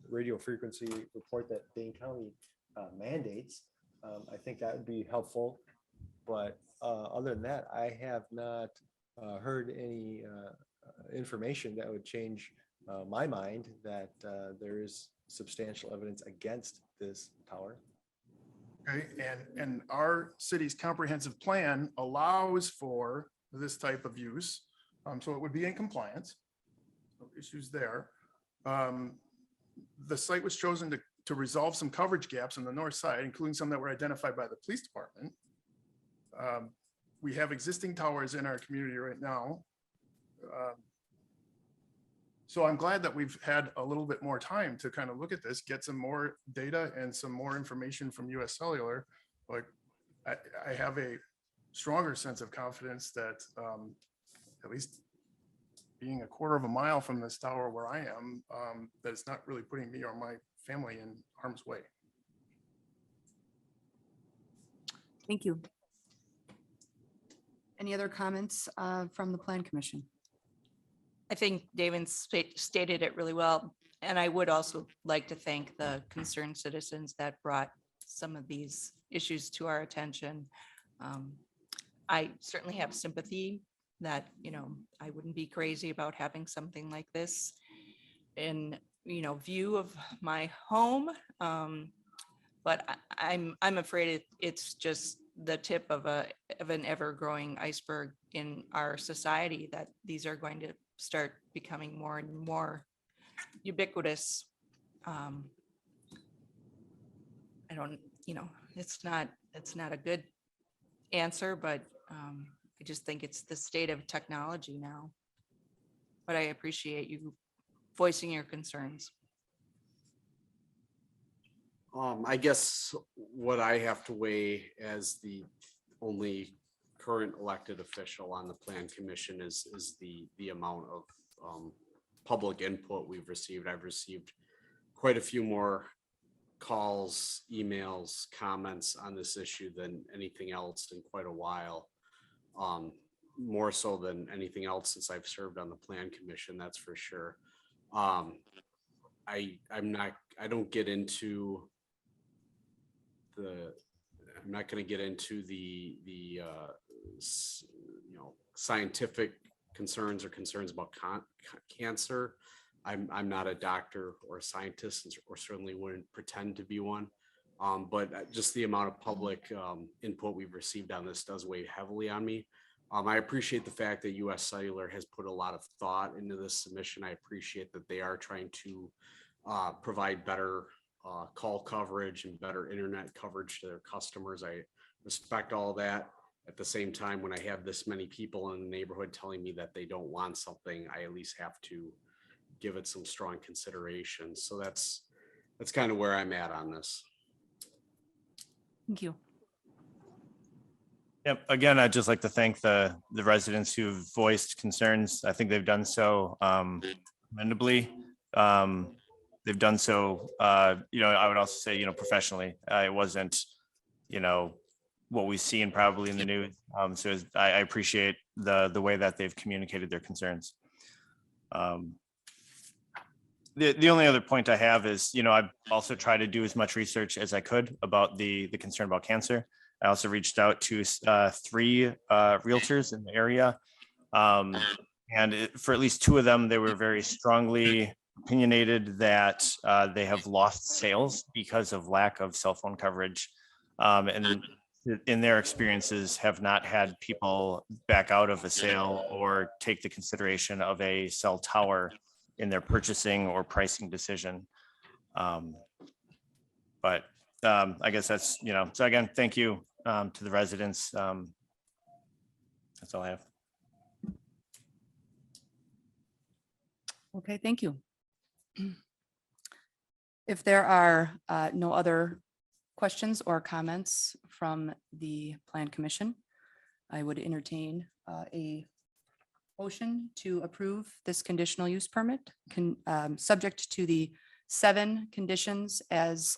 radio frequency report that Dane County mandates. I think that would be helpful. But other than that, I have not heard any information that would change my mind that there is substantial evidence against this tower. Okay, and our city's comprehensive plan allows for this type of use. So it would be in compliance. No issues there. The site was chosen to resolve some coverage gaps on the north side, including some that were identified by the police department. We have existing towers in our community right now. So I'm glad that we've had a little bit more time to kind of look at this, get some more data and some more information from US Cellular. Like I have a stronger sense of confidence that at least being a quarter of a mile from this tower where I am, that it's not really putting me or my family in harm's way. Thank you. Any other comments from the Plan Commission? I think David stated it really well. And I would also like to thank the concerned citizens that brought some of these issues to our attention. I certainly have sympathy that, I wouldn't be crazy about having something like this in, view of my home. But I'm afraid it's just the tip of an ever-growing iceberg in our society, that these are going to start becoming more and more ubiquitous. I don't, it's not a good answer, but I just think it's the state of technology now. But I appreciate you voicing your concerns. I guess what I have to weigh as the only current elected official on the Plan Commission is the amount of public input we've received. I've received quite a few more calls, emails, comments on this issue than anything else in quite a while. More so than anything else since I've served on the Plan Commission, that's for sure. I don't get into I'm not going to get into the scientific concerns or concerns about cancer. I'm not a doctor or a scientist, or certainly wouldn't pretend to be one. But just the amount of public input we've received on this does weigh heavily on me. I appreciate the fact that US Cellular has put a lot of thought into this submission. I appreciate that they are trying to provide better call coverage and better internet coverage to their customers. I respect all that. At the same time, when I have this many people in the neighborhood telling me that they don't want something, I at least have to give it some strong consideration. So that's kind of where I'm at on this. Thank you. Yep. Again, I'd just like to thank the residents who've voiced concerns. I think they've done so commendably. They've done so, I would also say, professionally. It wasn't, what we've seen probably in the news. So I appreciate the way that they've communicated their concerns. The only other point I have is, I've also tried to do as much research as I could about the concern about cancer. I also reached out to 3 realtors in the area. And for at least 2 of them, they were very strongly opinionated that they have lost sales because of lack of cell phone coverage. And in their experiences have not had people back out of a sale or take the consideration of a cell tower in their purchasing or pricing decision. But I guess that's, so again, thank you to the residents. That's all I have. Okay, thank you. If there are no other questions or comments from the Plan Commission, I would entertain a motion to approve this conditional use permit, subject to the 7 conditions as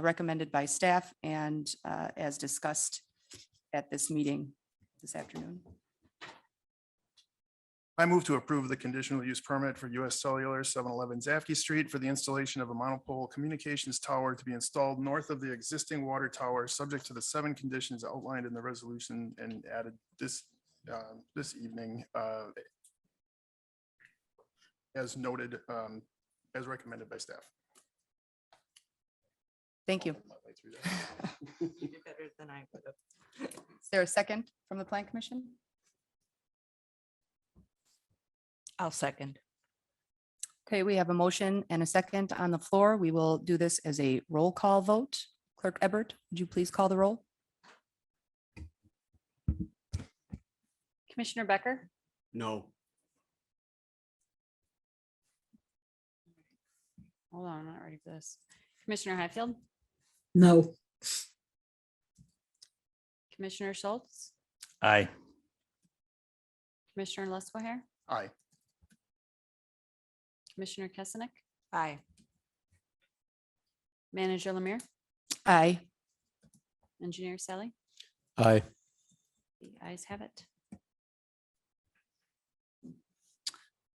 recommended by staff and as discussed at this meeting this afternoon. I move to approve the conditional use permit for US Cellular 711 Zafke Street for the installation of a monopole communications tower to be installed north of the existing water tower, subject to the 7 conditions outlined in the resolution and added this evening as noted, as recommended by staff. Thank you. You did better than I would have. Is there a second from the Plan Commission? I'll second. Okay, we have a motion and a second on the floor. We will do this as a roll call vote. Clerk Ebert, would you please call the roll? Commissioner Becker, No. hold on, I'm not ready for this. Commissioner Highfield, No. Commissioner Schultz, Aye. Commissioner Lesquer, Aye. Commissioner Kesenick, Aye. Manager Lemire, Aye. Engineer Sally. Aye. The ayes have it.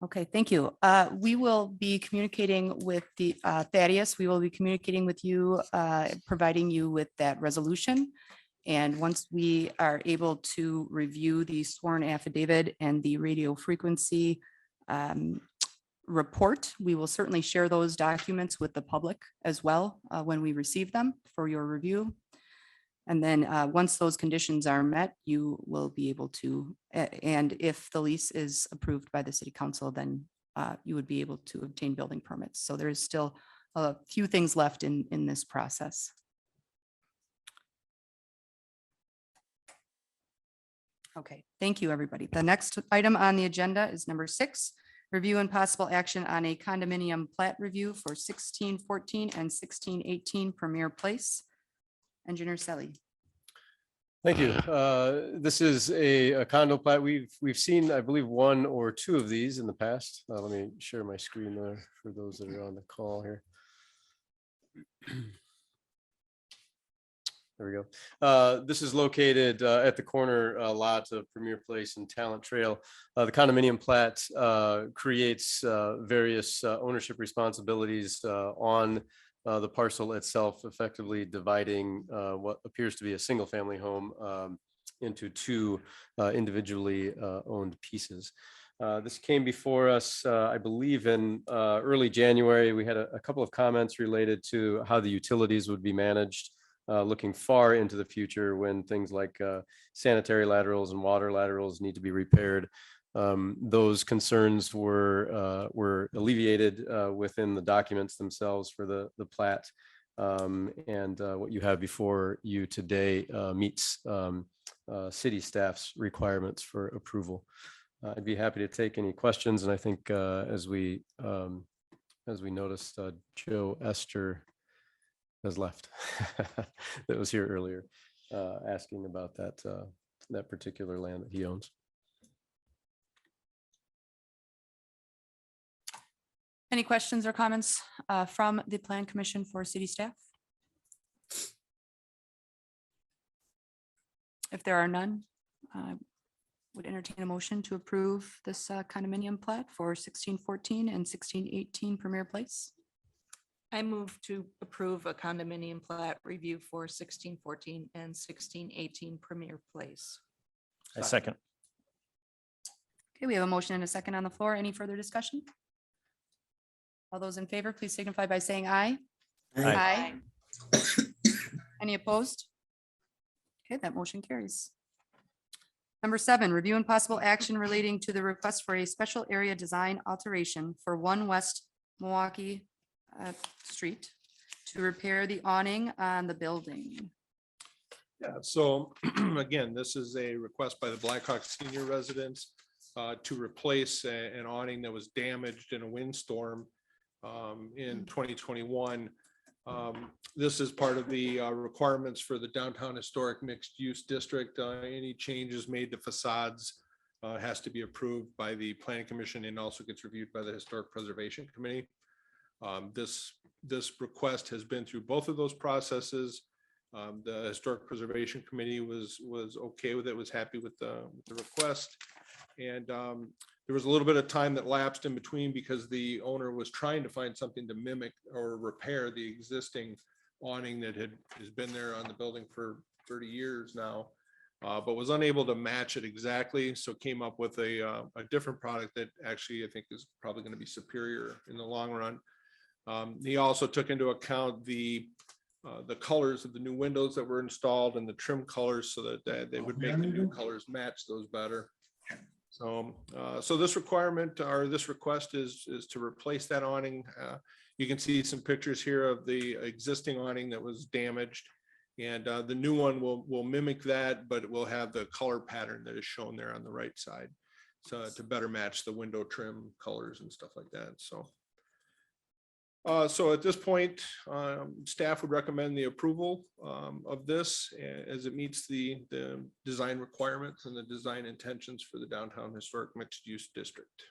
Okay, thank you. We will be communicating with the Thaddeus. We will be communicating with you, providing you with that resolution. And once we are able to review the sworn affidavit and the radio frequency report, we will certainly share those documents with the public as well when we receive them for your review. And then once those conditions are met, you will be able to, and if the lease is approved by the city council, then you would be able to obtain building permits. So there is still a few things left in this process. Okay, thank you, everybody. The next item on the agenda is number 6, review and possible action on a condominium plat review for 1614 and 1618 Premier Place. Engineer Selly. Thank you. This is a condo plat. We've seen, I believe, 1 or 2 of these in the past. Let me share my screen there for those that are on the call here. There we go. This is located at the corner lot of Premier Place and Talent Trail. The condominium plat creates various ownership responsibilities on the parcel itself, effectively dividing what appears to be a single family home into 2 individually owned pieces. This came before us, I believe, in early January. We had a couple of comments related to how the utilities would be managed, looking far into the future when things like sanitary laterals and water laterals need to be repaired. Those concerns were alleviated within the documents themselves for the plat. And what you have before you today meets city staff's requirements for approval. I'd be happy to take any questions. And I think as we noticed, Joe Esther has left that was here earlier asking about that particular land that he owns. Any questions or comments from the Plan Commission for city staff? If there are none, I would entertain a motion to approve this condominium plat for 1614 and 1618 Premier Place. I move to approve a condominium plat review for 1614 and 1618 Premier Place. I second. Okay, we have a motion and a second on the floor. Any further discussion? All those in favor, please signify by saying aye. Aye. Any opposed? Okay, that motion carries. Number 7, review and possible action relating to the request for a special area design alteration for 1 West Milwaukee Street to repair the awning on the building. Yeah, so again, this is a request by the Blackhawk senior residents to replace an awning that was damaged in a windstorm in 2021. This is part of the requirements for the downtown historic mixed use district. Any changes made to facades has to be approved by the Planning Commission and also gets reviewed by the Historic Preservation Committee. This request has been through both of those processes. The Historic Preservation Committee was okay with it, was happy with the request. And there was a little bit of time that lapsed in between because the owner was trying to find something to mimic or repair the existing awning that has been there on the building for 30 years now, but was unable to match it exactly. So came up with a different product that actually I think is probably going to be superior in the long run. He also took into account the the colors of the new windows that were installed and the trim colors so that they would make the new colors match those better. So, so this requirement or this request is to replace that awning. You can see some pictures here of the existing awning that was damaged. And the new one will mimic that, but it will have the color pattern that is shown there on the right side. So to better match the window trim colors and stuff like that. So. So at this point, staff would recommend the approval of this as it meets the design requirements and the design intentions for the downtown historic mixed use district.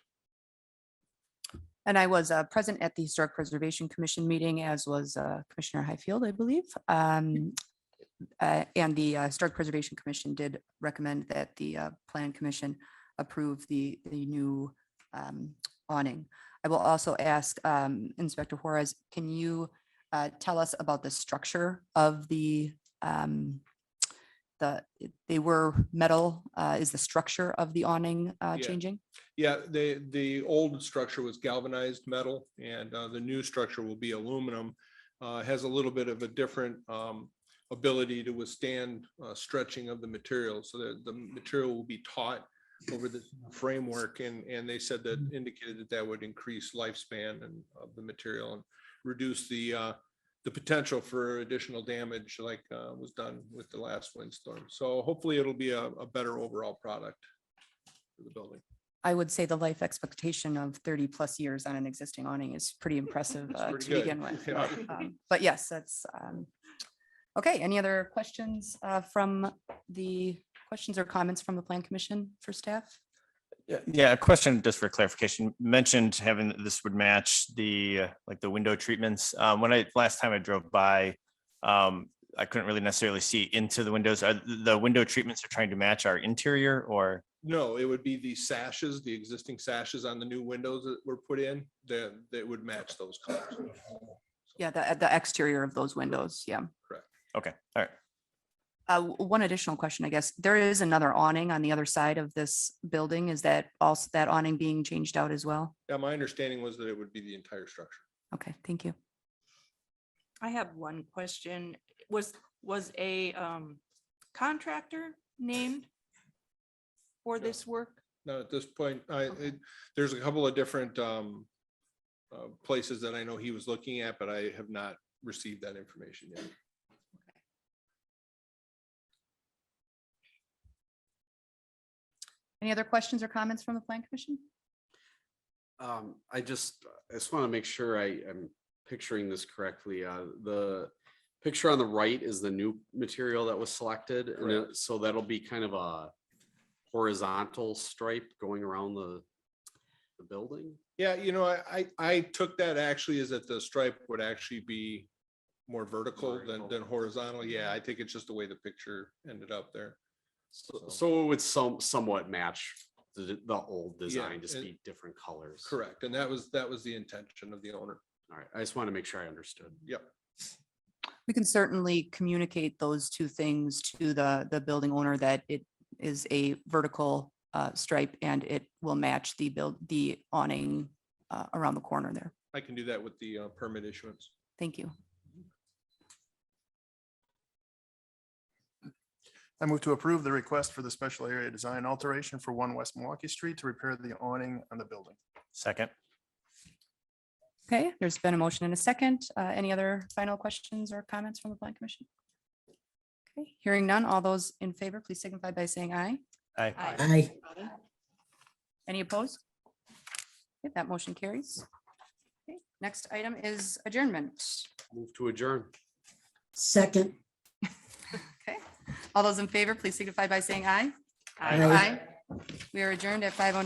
And I was present at the Historic Preservation Commission meeting, as was Commissioner Highfield, I believe. And the Historic Preservation Commission did recommend that the Plan Commission approve the new awning. I will also ask Inspector Juarez, can you tell us about the structure of they were metal, is the structure of the awning changing? Yeah, the old structure was galvanized metal and the new structure will be aluminum. Has a little bit of a different ability to withstand stretching of the material, so that the material will be taut over the framework, and they said that indicated that would increase lifespan and of the material and reduce the potential for additional damage like was done with the last windstorm. So hopefully it'll be a better overall product for the building. I would say the life expectation of 30+ years on an existing awning is pretty impressive pretty to good. begin with. Yeah. But yes, that's okay. Any other questions from the questions or comments from the Plan Commission for staff? Yeah, a question just for clarification. You mentioned having this would match the like the window treatments. When last time I drove by, I couldn't really necessarily see into the windows. Are the window treatments are trying to match our interior, or? No, it would be the sashes, the existing sashes on the new windows that were put in that would match those colors. Yeah, the exterior of those windows. Yeah. Correct. Okay, all right. One additional question, I guess. There is another awning on the other side of this building. Is that also that awning being changed out as well? Yeah, my understanding was that it would be the entire structure. Okay, thank you. I have one question. Was a contractor named for this work? No, at this point, there's a couple of different places that I know he was looking at, but I have not received that information yet. Any other questions or comments from the Plan Commission? I just want to make sure I'm picturing this correctly. The picture on the right is the new material that was selected. And so that'll be kind of a horizontal stripe going around the building. Yeah, you know, I took that actually as that the stripe would actually be more vertical than horizontal. Yeah, I think it's just the way the picture ended up there. So it would somewhat match the old design, Yeah, just be different colors. Correct. And that was the intention of the owner. All right. I just want to make sure I understood. Yep. We can certainly communicate those two things to the building owner, that it is a vertical stripe and it will match the awning around the corner there. I can do that with the permit issuance. Thank you. I move to approve the request for the special area design alteration for 1 West Milwaukee Street to repair the awning on the building. Second. Okay, there's been a motion and a second. Any other final questions or comments from the Plan Commission? Okay, hearing none, all those in favor, please signify by saying aye. Aye. Aye. Any opposed? Okay, that motion carries. Okay, next item is adjournment. Move to adjourn. Second. Okay, all those in favor, please signify by saying aye. Aye. We are adjourned at 5:09.